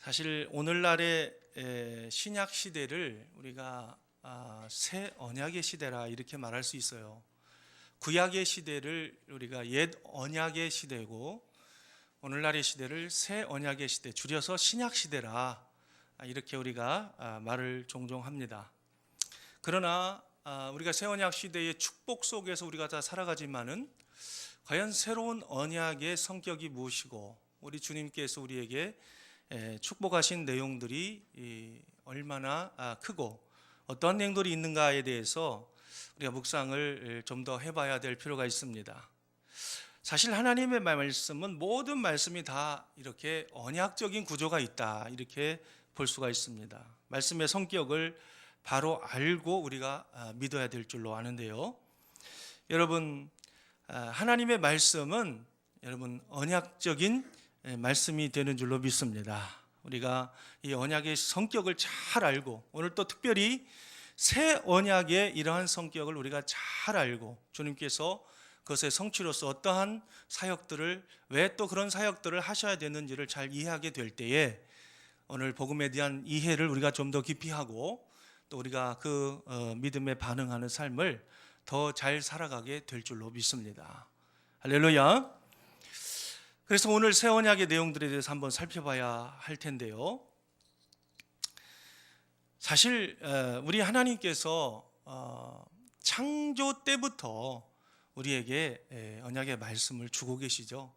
사실 오늘날의 신약 시대를 우리가 새 언약의 시대라 이렇게 말할 수 있어요. 구약의 시대를 우리가 옛 언약의 시대고 오늘날의 시대를 새 언약의 시대, 줄여서 신약 시대라 이렇게 우리가 말을 종종 합니다. 그러나 우리가 새 언약 시대의 축복 속에서 우리가 다 살아가지만은 과연 새로운 언약의 성격이 무엇이고 우리 주님께서 우리에게 축복하신 내용들이 얼마나 크고 어떠한 내용들이 있는가에 대해서 우리가 묵상을 좀 더 해봐야 될 필요가 있습니다. 사실 하나님의 말씀은 모든 말씀이 다 이렇게 언약적인 구조가 있다 이렇게 볼 수가 있습니다. 말씀의 성격을 바로 알고 우리가 믿어야 될 줄로 아는데요. 여러분, 하나님의 말씀은 여러분 언약적인 말씀이 되는 줄로 믿습니다. 우리가 이 언약의 성격을 잘 알고 오늘 또 특별히 새 언약의 이러한 성격을 우리가 잘 알고 주님께서 그것의 성취로서 어떠한 사역들을 왜 또 그런 사역들을 하셔야 되는지를 잘 이해하게 될 때에 오늘 복음에 대한 이해를 우리가 좀 더 깊이 하고 또 우리가 그 믿음에 반응하는 삶을 더 잘 살아가게 될 줄로 믿습니다. 할렐루야. 그래서 오늘 새 언약의 내용들에 대해서 한번 살펴봐야 할 텐데요. 사실 우리 하나님께서 창조 때부터 우리에게 언약의 말씀을 주고 계시죠.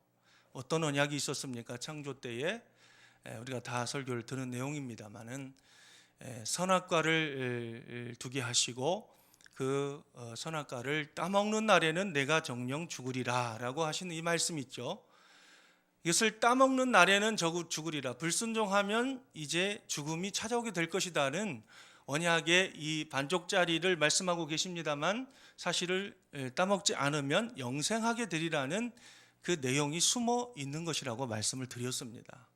어떤 언약이 있었습니까? 창조 때에 우리가 다 설교를 들은 내용입니다만은 선악과를 두게 하시고 그 선악과를 따먹는 날에는 내가 정령 죽으리라 라고 하시는 이 말씀 있죠. 이것을 따먹는 날에는 죽으리라, 불순종하면 이제 죽음이 찾아오게 될 것이다는 언약의 이 반쪽짜리를 말씀하고 계십니다만 사실을 따먹지 않으면 영생하게 되리라는 그 내용이 숨어 있는 것이라고 말씀을 드렸습니다.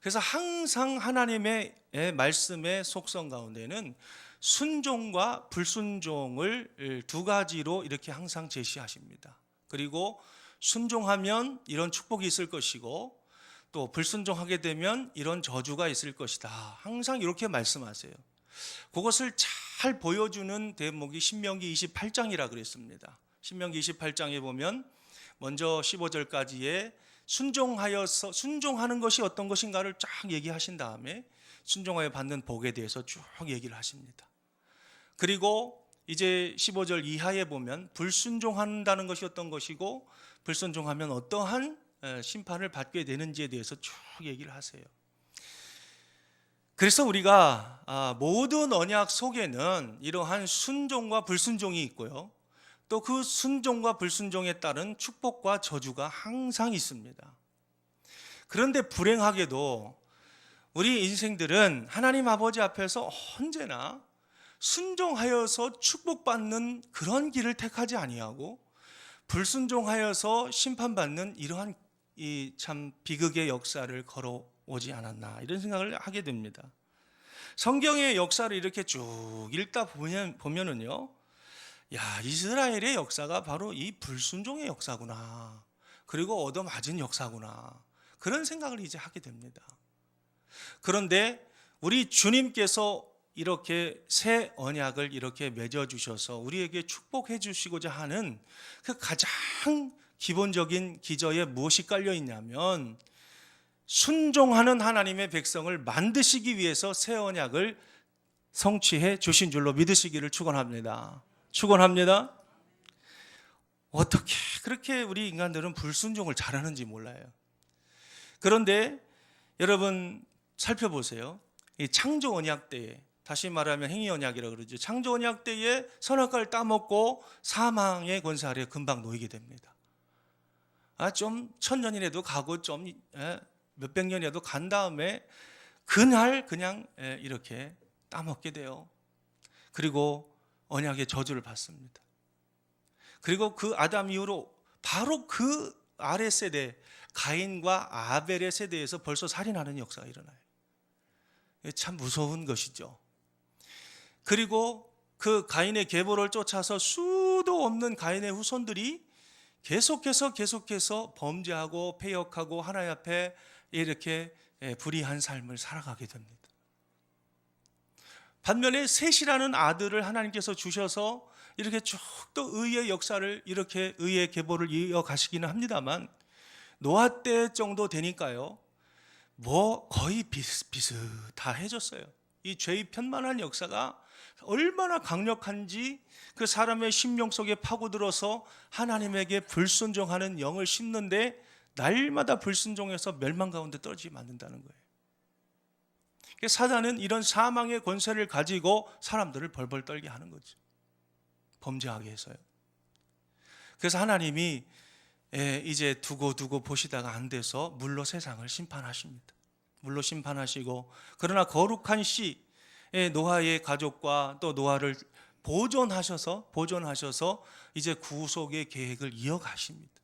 그래서 항상 하나님의 말씀의 속성 가운데는 순종과 불순종을 두 가지로 이렇게 항상 제시하십니다. 그리고 순종하면 이런 축복이 있을 것이고 또 불순종하게 되면 이런 저주가 있을 것이다. 항상 이렇게 말씀하세요. 그것을 잘 보여주는 대목이 신명기 28장이라 그랬습니다. 신명기 28장에 보면 먼저 15절까지의 순종하는 것이 어떤 것인가를 쫙 얘기하신 다음에 순종하여 받는 복에 대해서 쭉 얘기를 하십니다. 그리고 이제 15절 이하에 보면 불순종한다는 것이 어떤 것이고 불순종하면 어떠한 심판을 받게 되는지에 대해서 쭉 얘기를 하세요. 그래서 우리가 모든 언약 속에는 이러한 순종과 불순종이 있고요. 또 그 순종과 불순종에 따른 축복과 저주가 항상 있습니다. 그런데 불행하게도 우리 인생들은 하나님 아버지 앞에서 언제나 순종하여서 축복받는 그런 길을 택하지 아니하고 불순종하여서 심판받는 이러한 이 참 비극의 역사를 걸어오지 않았나 이런 생각을 하게 됩니다. 성경의 역사를 이렇게 쭉 읽다 보면은요, 야, 이스라엘의 역사가 바로 이 불순종의 역사구나. 그리고 얻어맞은 역사구나. 그런 생각을 이제 하게 됩니다. 그런데 우리 주님께서 이렇게 새 언약을 이렇게 맺어주셔서 우리에게 축복해 주시고자 하는 그 가장 기본적인 기저에 무엇이 깔려 있냐면 순종하는 하나님의 백성을 만드시기 위해서 새 언약을 성취해 주신 줄로 믿으시기를 축원합니다. 축원합니다. 어떻게 그렇게 우리 인간들은 불순종을 잘하는지 몰라요. 그런데 여러분 살펴보세요. 이 창조 언약 때에, 다시 말하면 행위 언약이라고 그러죠. 창조 언약 때에 선악과를 따먹고 사망의 권세 아래 금방 놓이게 됩니다. 좀 천년이라도 가고 좀 몇백 년이라도 간 다음에 그날 그냥 이렇게 따먹게 돼요. 그리고 언약의 저주를 받습니다. 그리고 그 아담 이후로 바로 그 아래 세대 가인과 아벨의 세대에서 벌써 살인하는 역사가 일어나요. 참 무서운 것이죠. 그리고 그 가인의 계보를 쫓아서 수도 없는 가인의 후손들이 계속해서 범죄하고 패역하고 하나님 앞에 이렇게 불의한 삶을 살아가게 됩니다. 반면에 셋이라는 아들을 하나님께서 주셔서 이렇게 쭉 또 의의 역사를, 이렇게 의의 계보를 이어가시기는 합니다만, 노아 때 정도 되니까요, 뭐 거의 비슷비슷해졌어요. 이 죄의 편만한 역사가 얼마나 강력한지 그 사람의 심령 속에 파고들어서 하나님에게 불순종하는 영을 심는데, 날마다 불순종해서 멸망 가운데 떨어지지 않는다는 거예요. 사단은 이런 사망의 권세를 가지고 사람들을 벌벌 떨게 하는 거죠. 범죄하게 해서요. 그래서 하나님이 이제 두고 보시다가 안 돼서 물로 세상을 심판하십니다. 물로 심판하시고, 그러나 거룩한 씨 노아의 가족과 또 노아를 보존하셔서 이제 구속의 계획을 이어가십니다.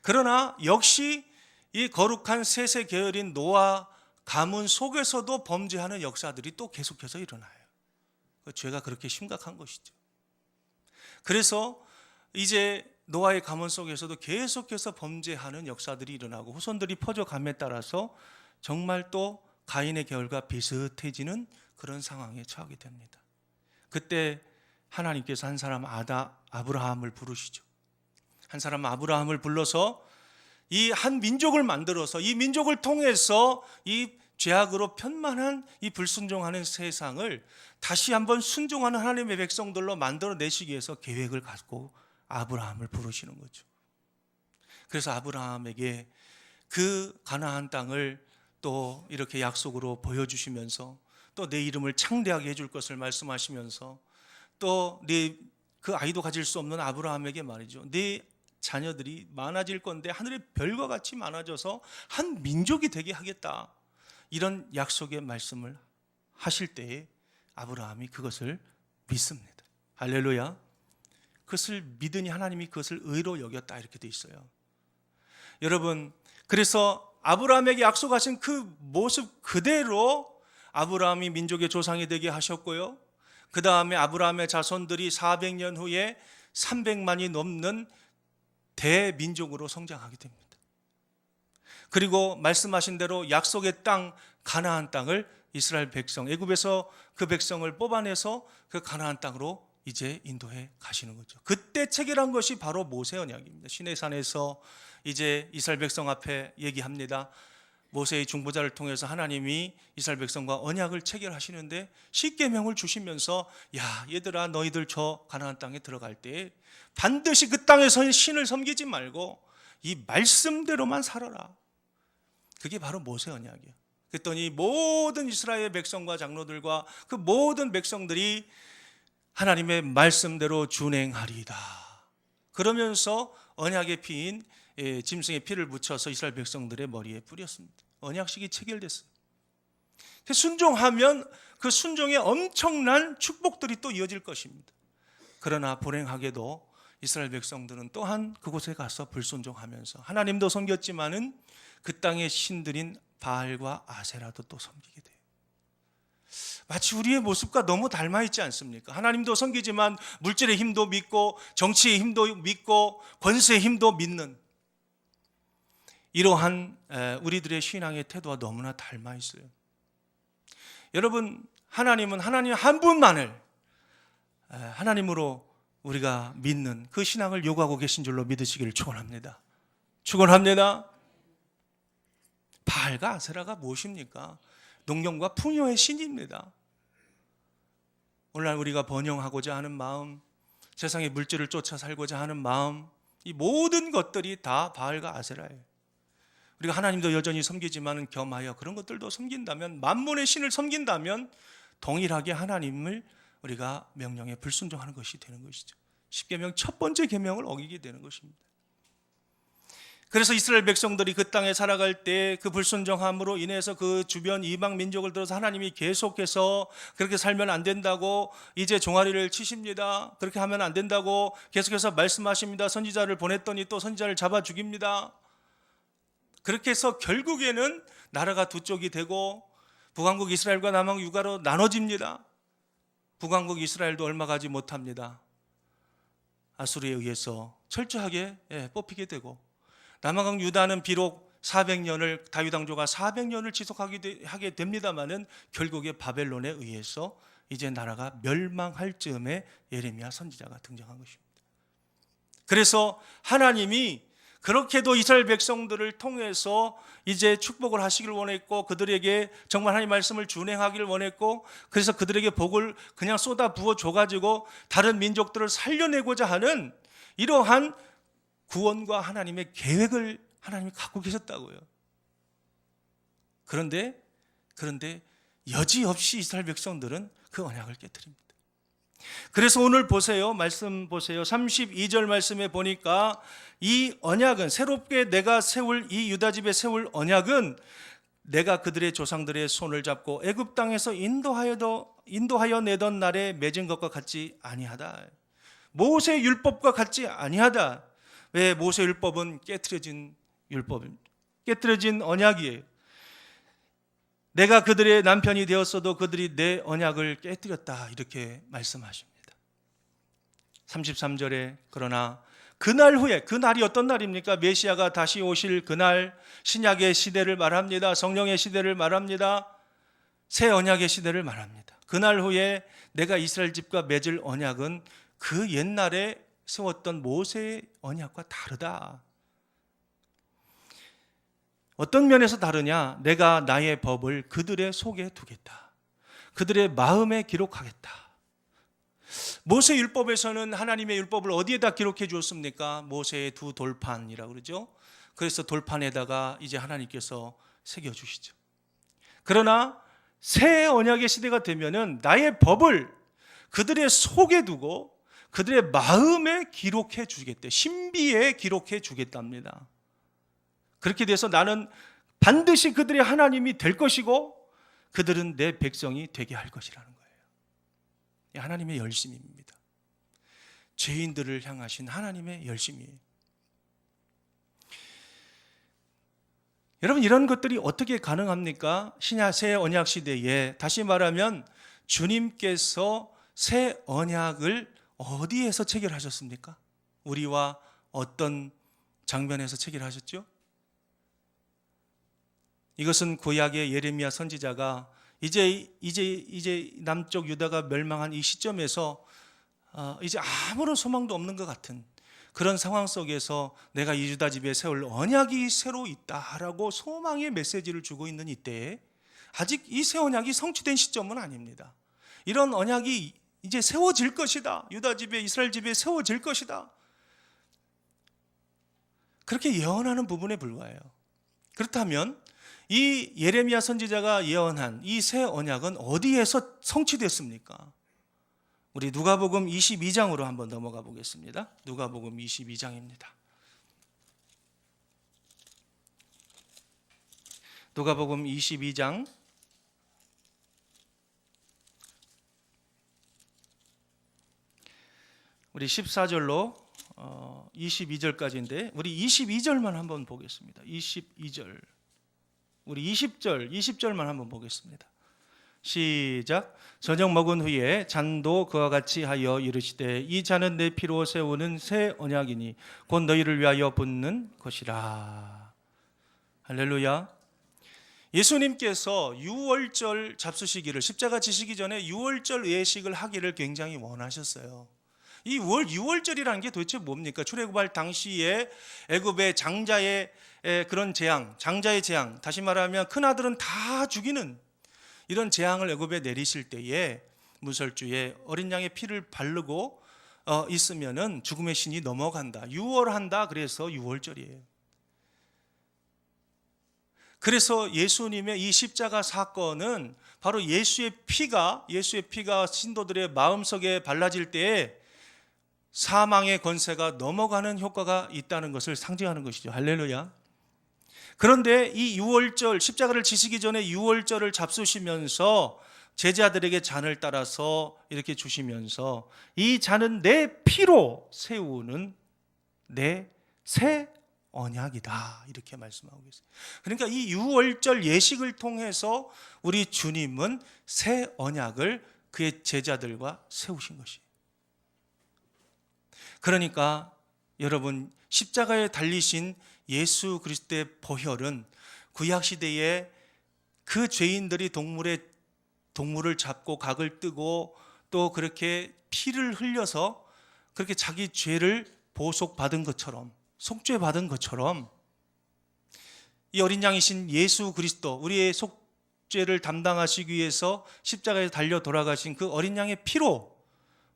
그러나 역시 이 거룩한 셋의 계열인 노아 가문 속에서도 범죄하는 역사들이 또 계속해서 일어나요. 죄가 그렇게 심각한 것이죠. 그래서 이제 노아의 가문 속에서도 계속해서 범죄하는 역사들이 일어나고 후손들이 퍼져감에 따라서 정말 또 가인의 계열과 비슷해지는 그런 상황에 처하게 됩니다. 그때 하나님께서 한 사람 아브라함을 부르시죠. 한 사람 아브라함을 불러서 이 한 민족을 만들어서 이 민족을 통해서 이 죄악으로 편만한 이 불순종하는 세상을 다시 한번 순종하는 하나님의 백성들로 만들어내시기 위해서 계획을 갖고 아브라함을 부르시는 거죠. 그래서 아브라함에게 그 가나안 땅을 또 이렇게 약속으로 보여주시면서 또 내 이름을 창대하게 해줄 것을 말씀하시면서 또 네 그 아이도 가질 수 없는 아브라함에게 말이죠. 네 자녀들이 많아질 건데 하늘의 별과 같이 많아져서 한 민족이 되게 하겠다. 이런 약속의 말씀을 하실 때에 아브라함이 그것을 믿습니다. 할렐루야. 그것을 믿으니 하나님이 그것을 의로 여겼다, 이렇게 돼 있어요. 여러분, 그래서 아브라함에게 약속하신 그 모습 그대로 아브라함이 민족의 조상이 되게 하셨고요. 그 다음에 아브라함의 자손들이 400년 후에 300만이 넘는 대민족으로 성장하게 됩니다. 그리고 말씀하신 대로 약속의 땅 가나안 땅을 이스라엘 백성, 애굽에서 그 백성을 뽑아내서 그 가나안 땅으로 이제 인도해 가시는 거죠. 그때 체결한 것이 바로 모세 언약입니다. 시내산에서 이제 이스라엘 백성 앞에 얘기합니다. 모세의 중보자를 통해서 하나님이 이스라엘 백성과 언약을 체결하시는데 십계명을 주시면서, 야 얘들아, 너희들 저 가나안 땅에 들어갈 때 반드시 그 땅에서 신을 섬기지 말고 이 말씀대로만 살아라. 그게 바로 모세 언약이에요. 그랬더니 모든 이스라엘 백성과 장로들과 그 모든 백성들이 하나님의 말씀대로 준행하리이다. 그러면서 언약의 피인 짐승의 피를 묻혀서 이스라엘 백성들의 머리에 뿌렸습니다. 언약식이 체결됐어요. 순종하면 그 순종에 엄청난 축복들이 또 이어질 것입니다. 그러나 불행하게도 이스라엘 백성들은 또한 그곳에 가서 불순종하면서 하나님도 섬겼지만은 그 땅의 신들인 바알과 아세라도 또 섬기게 돼요. 마치 우리의 모습과 너무 닮아 있지 않습니까? 하나님도 섬기지만 물질의 힘도 믿고 정치의 힘도 믿고 권세의 힘도 믿는 이러한 우리들의 신앙의 태도와 너무나 닮아 있어요. 여러분, 하나님은 하나님 한 분만을 하나님으로 우리가 믿는 그 신앙을 요구하고 계신 줄로 믿으시기를 축원합니다. 축원합니다. 바알과 아세라가 무엇입니까? 농경과 풍요의 신입니다. 오늘날 우리가 번영하고자 하는 마음, 세상의 물질을 쫓아 살고자 하는 마음, 이 모든 것들이 다 바알과 아세라예요. 우리가 하나님도 여전히 섬기지만 겸하여 그런 것들도 섬긴다면, 만문의 신을 섬긴다면 동일하게 하나님을 우리가 명령에 불순종하는 것이 되는 것이죠. 십계명 첫 번째 계명을 어기게 되는 것입니다. 그래서 이스라엘 백성들이 그 땅에 살아갈 때 그 불순종함으로 인해서 그 주변 이방 민족을 들어서 하나님이 계속해서 그렇게 살면 안 된다고 이제 종아리를 치십니다. 그렇게 하면 안 된다고 계속해서 말씀하십니다. 선지자를 보냈더니 또 선지자를 잡아 죽입니다. 그렇게 해서 결국에는 나라가 두 쪽이 되고 북왕국 이스라엘과 남왕국 유다로 나눠집니다. 북왕국 이스라엘도 얼마 가지 못합니다. 아수르에 의해서 철저하게 뽑히게 되고, 남왕국 유다는 비록 다윗 왕조가 400년을 지속하게 됩니다마는 결국에 바벨론에 의해서 이제 나라가 멸망할 즈음에 예레미야 선지자가 등장한 것입니다. 그래서 하나님이 그렇게도 이스라엘 백성들을 통해서 이제 축복을 하시길 원했고, 그들에게 정말 하나님 말씀을 준행하기를 원했고, 그래서 그들에게 복을 그냥 쏟아 부어 줘가지고 다른 민족들을 살려내고자 하는 이러한 구원과 하나님의 계획을 하나님이 갖고 계셨다고요. 그런데 여지없이 이스라엘 백성들은 그 언약을 깨뜨립니다. 그래서 오늘 보세요. 말씀 보세요. 32절 말씀에 보니까 이 언약은, 새롭게 내가 세울, 이 유다 집에 세울 언약은 내가 그들의 조상들의 손을 잡고 애굽 땅에서 인도하여 내던 날에 맺은 것과 같지 아니하다. 모세 율법과 같지 아니하다. 왜? 모세 율법은 깨트려진 언약이에요. 내가 그들의 남편이 되었어도 그들이 내 언약을 깨뜨렸다, 이렇게 말씀하십니다. 33절에 그러나 그날 후에, 그날이 어떤 날입니까? 메시아가 다시 오실 그날, 신약의 시대를 말합니다. 성령의 시대를 말합니다. 새 언약의 시대를 말합니다. 그날 후에 내가 이스라엘 집과 맺을 언약은 그 옛날에 세웠던 모세의 언약과 다르다. 어떤 면에서 다르냐? 내가 나의 법을 그들의 속에 두겠다. 그들의 마음에 기록하겠다. 모세 율법에서는 하나님의 율법을 어디에다 기록해 주었습니까? 모세의 두 돌판이라고 그러죠. 그래서 돌판에다가 이제 하나님께서 새겨 주시죠. 그러나 새 언약의 시대가 되면은 나의 법을 그들의 속에 두고 그들의 마음에 기록해 주겠대. 신비에 기록해 주겠답니다. 그렇게 돼서 나는 반드시 그들의 하나님이 될 것이고 그들은 내 백성이 되게 할 것이라는 거예요. 하나님의 열심입니다. 죄인들을 향하신 하나님의 열심이에요. 여러분, 이런 것들이 어떻게 가능합니까? 새 언약 시대에, 다시 말하면 주님께서 새 언약을 어디에서 체결하셨습니까? 우리와 어떤 장면에서 체결하셨죠? 이것은 구약의 예레미야 선지자가 이제 남쪽 유다가 멸망한 이 시점에서 이제 아무런 소망도 없는 것 같은 그런 상황 속에서 내가 이 유다 집에 세울 언약이 새로 있다라고 소망의 메시지를 주고 있는 이때에, 아직 이 새 언약이 성취된 시점은 아닙니다. 이런 언약이 이제 세워질 것이다. 유다 집에, 이스라엘 집에 세워질 것이다. 그렇게 예언하는 부분에 불과해요. 그렇다면 이 예레미야 선지자가 예언한 이 새 언약은 어디에서 성취됐습니까? 우리 누가복음 22장으로 한번 넘어가 보겠습니다. 누가복음 22장입니다. 누가복음 22장 우리 14절로 22절까지인데 우리 22절만 한번 보겠습니다. 22절. 우리 20절만 한번 보겠습니다. 시작. 저녁 먹은 후에 잔도 그와 같이 하여 이르시되 이 잔은 내 피로 세우는 새 언약이니 곧 너희를 위하여 붓는 것이라. 할렐루야. 예수님께서 유월절 잡수시기를, 십자가 지시기 전에 유월절 예식을 하기를 굉장히 원하셨어요. 이 유월절이라는 게 도대체 뭡니까? 출애굽할 당시에 애굽의 장자의 그런 재앙, 장자의 재앙, 다시 말하면 큰아들은 다 죽이는 이런 재앙을 애굽에 내리실 때에 무설주에 어린 양의 피를 바르고 있으면은 죽음의 신이 넘어간다, 유월한다. 그래서 유월절이에요. 그래서 예수님의 이 십자가 사건은 바로 예수의 피가 신도들의 마음속에 발라질 때에 사망의 권세가 넘어가는 효과가 있다는 것을 상징하는 것이죠. 할렐루야. 그런데 이 유월절, 십자가를 지시기 전에 유월절을 잡수시면서 제자들에게 잔을 따라서 이렇게 주시면서 이 잔은 내 피로 세우는 내 새 언약이다, 이렇게 말씀하고 계세요. 그러니까 이 유월절 예식을 통해서 우리 주님은 새 언약을 그의 제자들과 세우신 것이에요. 그러니까 여러분, 십자가에 달리신 예수 그리스도의 보혈은 구약 시대에 그 죄인들이 동물을 잡고 각을 뜨고 또 그렇게 피를 흘려서 그렇게 자기 죄를 보속받은 것처럼, 속죄받은 것처럼 이 어린 양이신 예수 그리스도, 우리의 속죄를 담당하시기 위해서 십자가에 달려 돌아가신 그 어린 양의 피로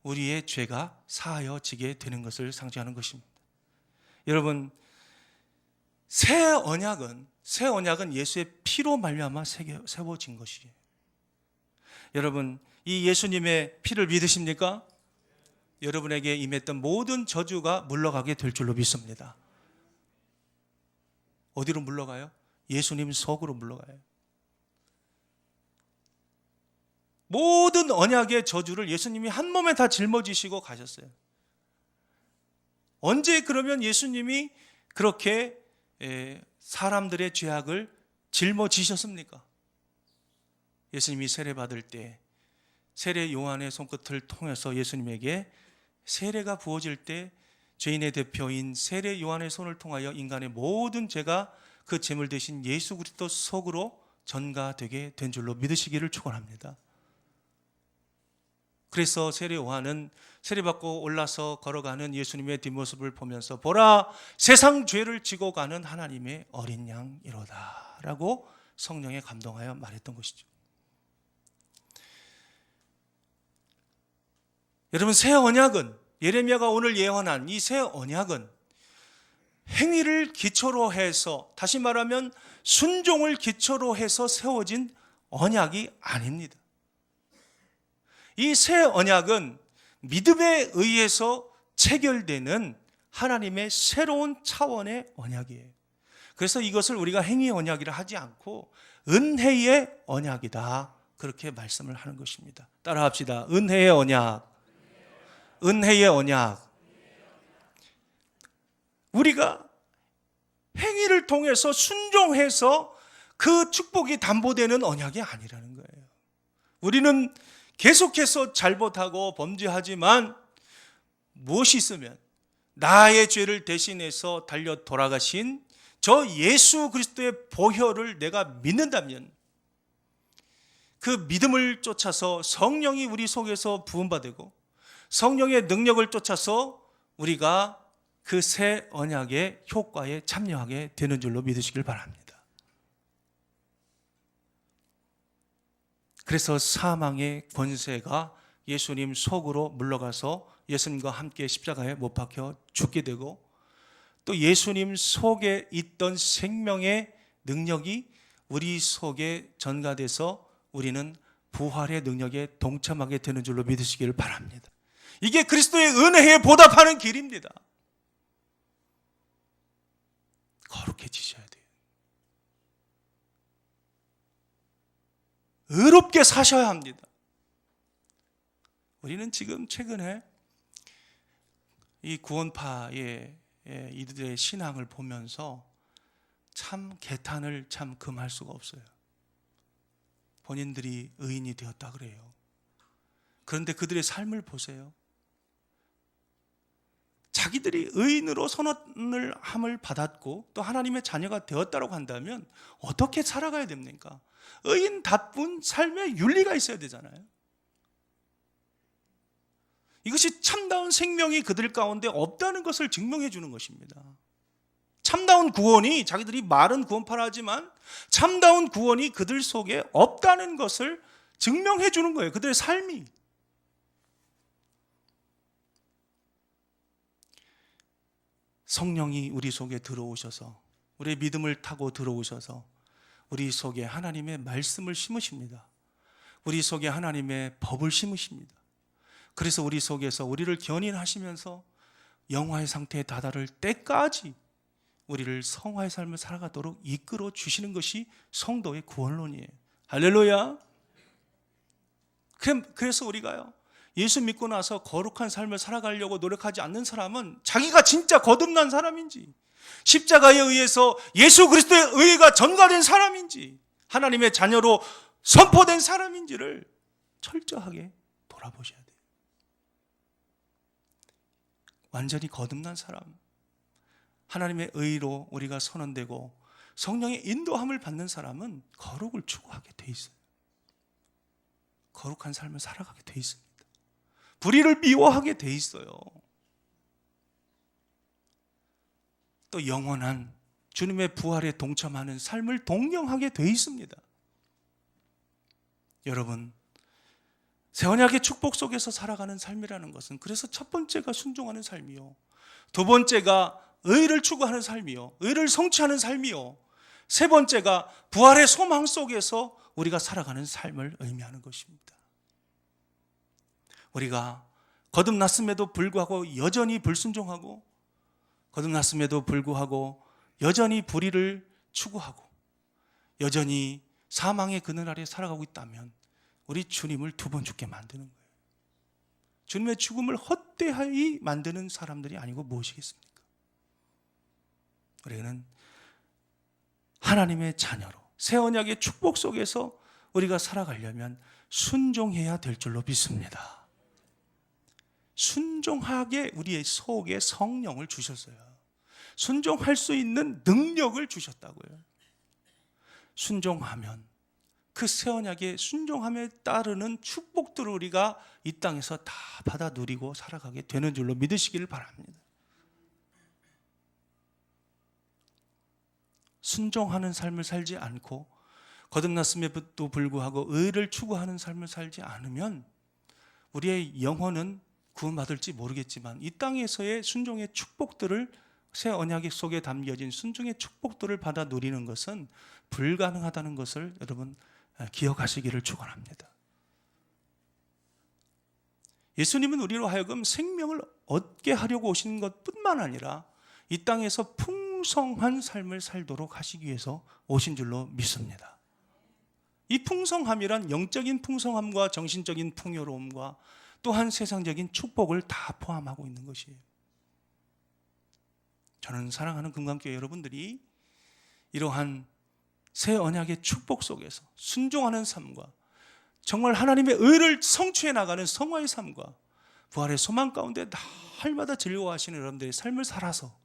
우리의 죄가 사하여지게 되는 것을 상징하는 것입니다. 여러분, 새 언약은 예수의 피로 말미암아 세워진 것이에요. 여러분, 이 예수님의 피를 믿으십니까? 여러분에게 임했던 모든 저주가 물러가게 될 줄로 믿습니다. 어디로 물러가요? 예수님 속으로 물러가요. 모든 언약의 저주를 예수님이 한 몸에 다 짊어지시고 가셨어요. 언제 그러면 예수님이 그렇게 사람들의 죄악을 짊어지셨습니까? 예수님이 세례받을 때 세례 요한의 손끝을 통해서 예수님에게 세례가 부어질 때 죄인의 대표인 세례 요한의 손을 통하여 인간의 모든 죄가 그 제물 대신 예수 그리스도 속으로 전가되게 된 줄로 믿으시기를 축원합니다. 그래서 세례 요한은 세례받고 올라서 걸어가는 예수님의 뒷모습을 보면서 보라, 세상 죄를 지고 가는 하나님의 어린 양이로다 라고 성령에 감동하여 말했던 것이죠. 여러분, 새 언약은, 예레미야가 오늘 예언한 이 새 언약은 행위를 기초로 해서, 다시 말하면 순종을 기초로 해서 세워진 언약이 아닙니다. 이 새 언약은 믿음에 의해서 체결되는 하나님의 새로운 차원의 언약이에요. 그래서 이것을 우리가 행위 언약이라 하지 않고 은혜의 언약이다, 그렇게 말씀을 하는 것입니다. 따라합시다. 은혜의 언약. 은혜의 언약. 우리가 행위를 통해서 순종해서 그 축복이 담보되는 언약이 아니라는 거예요. 우리는 계속해서 잘못하고 범죄하지만 무엇이 있으면 나의 죄를 대신해서 달려 돌아가신 저 예수 그리스도의 보혈을 내가 믿는다면, 그 믿음을 쫓아서 성령이 우리 속에서 부음받고 성령의 능력을 쫓아서 우리가 그 새 언약의 효과에 참여하게 되는 줄로 믿으시길 바랍니다. 그래서 사망의 권세가 예수님 속으로 물러가서 예수님과 함께 십자가에 못 박혀 죽게 되고, 또 예수님 속에 있던 생명의 능력이 우리 속에 전가돼서 우리는 부활의 능력에 동참하게 되는 줄로 믿으시기를 바랍니다. 이게 그리스도의 은혜에 보답하는 길입니다. 거룩해지셔야 돼요. 의롭게 사셔야 합니다. 우리는 지금 최근에 이 구원파의 이들의 신앙을 보면서 참 개탄을 참 금할 수가 없어요. 본인들이 의인이 되었다 그래요. 그런데 그들의 삶을 보세요. 자기들이 의인으로 선언을 함을 받았고 또 하나님의 자녀가 되었다고 한다면 어떻게 살아가야 됩니까? 의인답은 삶에 윤리가 있어야 되잖아요. 이것이 참다운 생명이 그들 가운데 없다는 것을 증명해 주는 것입니다. 참다운 구원이, 자기들이 말은 구원파라 하지만 참다운 구원이 그들 속에 없다는 것을 증명해 주는 거예요. 그들의 삶이. 성령이 우리 속에 들어오셔서, 우리의 믿음을 타고 들어오셔서 우리 속에 하나님의 말씀을 심으십니다. 우리 속에 하나님의 법을 심으십니다. 그래서 우리 속에서 우리를 견인하시면서 영화의 상태에 다다를 때까지 우리를 성화의 삶을 살아가도록 이끌어 주시는 것이 성도의 구원론이에요. 할렐루야. 그래서 우리가요, 예수 믿고 나서 거룩한 삶을 살아가려고 노력하지 않는 사람은 자기가 진짜 거듭난 사람인지, 십자가에 의해서 예수 그리스도의 의가 전가된 사람인지, 하나님의 자녀로 선포된 사람인지를 철저하게 돌아보셔야 돼요. 완전히 거듭난 사람, 하나님의 의로 우리가 선언되고 성령의 인도함을 받는 사람은 거룩을 추구하게 돼 있어요. 거룩한 삶을 살아가게 돼 있습니다. 불의를 미워하게 돼 있어요. 또 영원한 주님의 부활에 동참하는 삶을 동경하게 돼 있습니다. 여러분, 새 언약의 축복 속에서 살아가는 삶이라는 것은 그래서 첫 번째가 순종하는 삶이요, 두 번째가 의를 추구하는 삶이요, 의를 성취하는 삶이요, 세 번째가 부활의 소망 속에서 우리가 살아가는 삶을 의미하는 것입니다. 우리가 거듭났음에도 불구하고 여전히 불순종하고, 거듭났음에도 불구하고 여전히 불의를 추구하고 여전히 사망의 그늘 아래 살아가고 있다면 우리 주님을 두 번 죽게 만드는 거예요. 주님의 죽음을 헛되이 만드는 사람들이 아니고 무엇이겠습니까? 우리는 하나님의 자녀로 새 언약의 축복 속에서 우리가 살아가려면 순종해야 될 줄로 믿습니다. 순종하게 우리의 속에 성령을 주셨어요. 순종할 수 있는 능력을 주셨다고요. 순종하면 그 새 언약의 순종함에 따르는 축복들을 우리가 이 땅에서 다 받아 누리고 살아가게 되는 줄로 믿으시기를 바랍니다. 순종하는 삶을 살지 않고 거듭났음에도 불구하고 의를 추구하는 삶을 살지 않으면 우리의 영혼은 구원받을지 모르겠지만 이 땅에서의 순종의 축복들을, 새 언약 속에 담겨진 순종의 축복들을 받아 누리는 것은 불가능하다는 것을 여러분 기억하시기를 축원합니다. 예수님은 우리로 하여금 생명을 얻게 하려고 오신 것뿐만 아니라 이 땅에서 풍성한 삶을 살도록 하시기 위해서 오신 줄로 믿습니다. 이 풍성함이란 영적인 풍성함과 정신적인 풍요로움과 또한 세상적인 축복을 다 포함하고 있는 것이에요. 저는 사랑하는 금강교회 여러분들이 이러한 새 언약의 축복 속에서 순종하는 삶과 정말 하나님의 의를 성취해 나가는 성화의 삶과 부활의 소망 가운데 날마다 즐거워하시는 여러분들의 삶을 살아서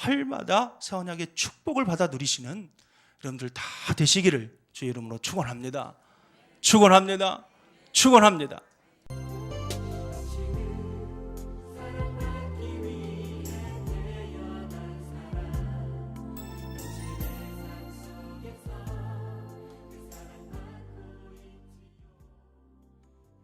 날마다 새 언약의 축복을 받아 누리시는 여러분들 다 되시기를 주의 이름으로 축원합니다. 축원합니다. 축원합니다.